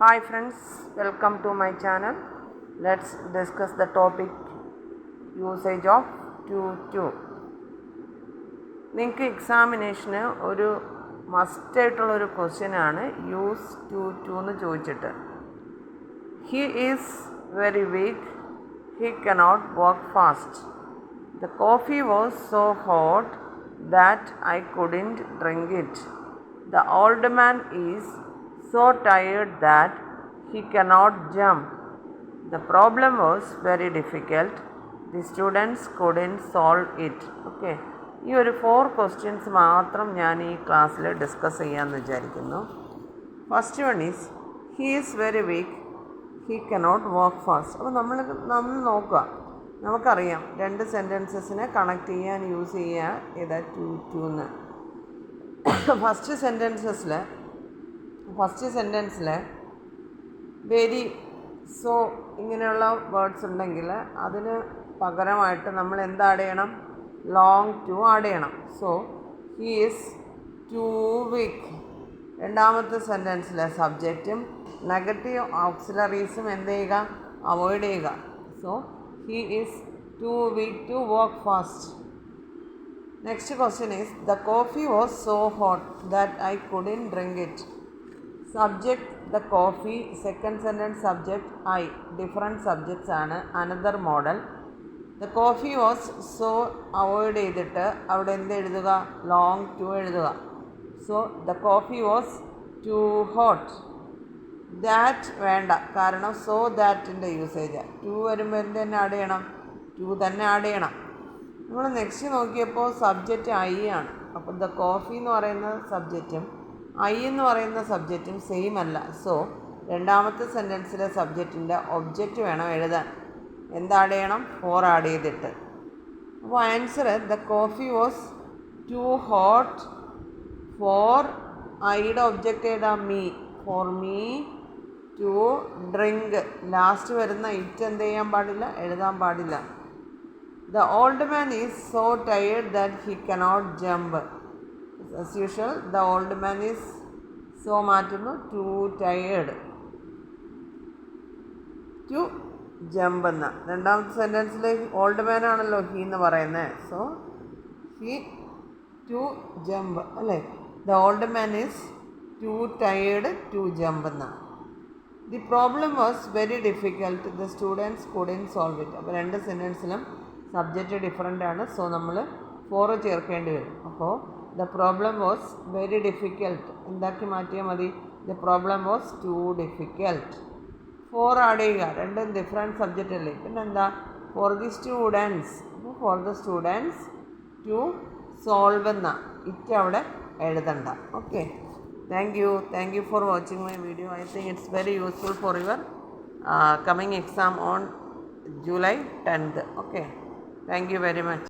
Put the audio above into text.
Hi friends, welcome to my channel. Let's discuss the topic usage of to. നിങ്ങൾക്ക് എക്സാമിനേഷന് ഒരു മസ്റ്റായിട്ടുള്ളൊരു ക്വസ്റ്റ്യനാണ് use to എന്ന് ചോദിച്ചിട്ട്. He is very weak, he cannot work fast. The coffee was so hot that I couldn't drink it. The old man is so tired that he cannot jump. The problem was very difficult. The students couldn't solve it. Okay. ഈ ഒരു 4 questions മാത്രം ഞാൻ ഈ ക്ലാസ്സിൽ discuss ചെയ്യാമെന്ന് വിചാരിക്കുന്നു. First one is he is very weak, he cannot walk fast. അപ്പോൾ നമ്മൾ നോക്കുക, നമുക്കറിയാം 2 സെൻറ്റൻസസിനെ കണക്ട് ചെയ്യാൻ യൂസ് ചെയ്യുക ഏതാ ടു എന്ന്. ഫസ്റ്റ് സെൻറ്റൻസിൽ വെരി, സോ ഇങ്ങനെയുള്ള വേർഡ്സ് ഉണ്ടെങ്കിൽ അതിന് പകരമായിട്ട് നമ്മൾ എന്ത് ആഡ് ചെയ്യണം? ലോങ് ടു ആഡ് ചെയ്യണം. So he is too weak. രണ്ടാമത്തെ സെൻറ്റൻസിലെ സബ്ജക്റ്റും നെഗറ്റീവ് ഓക്സിലറീസും എന്ത് ചെയ്യുക? അവോയ്ഡ് ചെയ്യുക. So he is too weak to walk fast. Next question is, the coffee was so hot that I couldn't drink it. Subject the coffee, second sentence subject I. Different subjects ആണ്. Another model. The coffee was so avoid ചെയ്തിട്ട് അവിടെ എന്ത് എഴുതുക? long to എഴുതുക. So the coffee was too hot. That വേണ്ട, കാരണം so thatൻ്റെ usage. to വരുമ്പോൾ എന്ത് തന്നെ ആഡ് ചെയ്യണം? to തന്നെ ആഡ് ചെയ്യണം. നമ്മൾ നെക്സ്റ്റ് നോക്കിയപ്പോൾ സബ്ജക്റ്റ് ഐ ആണ്. അപ്പോൾ ദ കോഫി എന്ന് പറയുന്ന സബ്ജക്റ്റും ഐ എന്ന് പറയുന്ന സബ്ജക്റ്റും സെയിം അല്ല. സോ രണ്ടാമത്തെ സെൻറ്റൻസിലെ സബ്ജക്റ്റിൻ്റെ ഒബ്ജക്റ്റ് വേണം എഴുതാൻ. എന്താഡ് ചെയ്യണം? ഫോർ ആഡ് ചെയ്തിട്ട്. അപ്പോൾ answer the coffee was too hot for ഐയുടെ ഒബ്ജക്റ്റ് ഏതാ? Me. For me to drink. Last വരുന്ന ഇറ്റ് എന്ത് ചെയ്യാൻ പാടില്ല? എഴുതാൻ പാടില്ല. The old man is so tired that he cannot jump. As usual, the old man is so മാറ്റുന്നു too tired to jump എന്ന. രണ്ടാമത്തെ സെൻറ്റൻസിൽ ഓൾഡ് മാൻ ആണല്ലോ ഹീ എന്ന് പറയുന്നത്. സോ ഹീ ടു ജമ്പ് അല്ലേ? The old man is too tired to jump എന്ന. The problem was very difficult, the students couldn't solve it. അപ്പോൾ 2 സെൻറ്റൻസിലും സബ്ജക്റ്റ് ഡിഫറെൻ്റ് ആണ്. സോ നമ്മൾ 4 ചേർക്കേണ്ടി വരും. അപ്പോൾ the problem was very difficult എന്താക്കി മാറ്റിയാൽ മതി? The problem was too difficult. 4 add ചെയ്യുക. രണ്ടും ഡിഫറെൻറ്റ് സബ്ജക്റ്റ് അല്ലേ. പിന്നെ എന്താ? For the students. അപ്പോൾ for the students to solve എന്ന ഇറ്റ് അവിടെ എഴുതണ്ട. Okay, thank you for watching my video. I think it's very useful for your coming exam on July 10th. Okay. Thank you very much.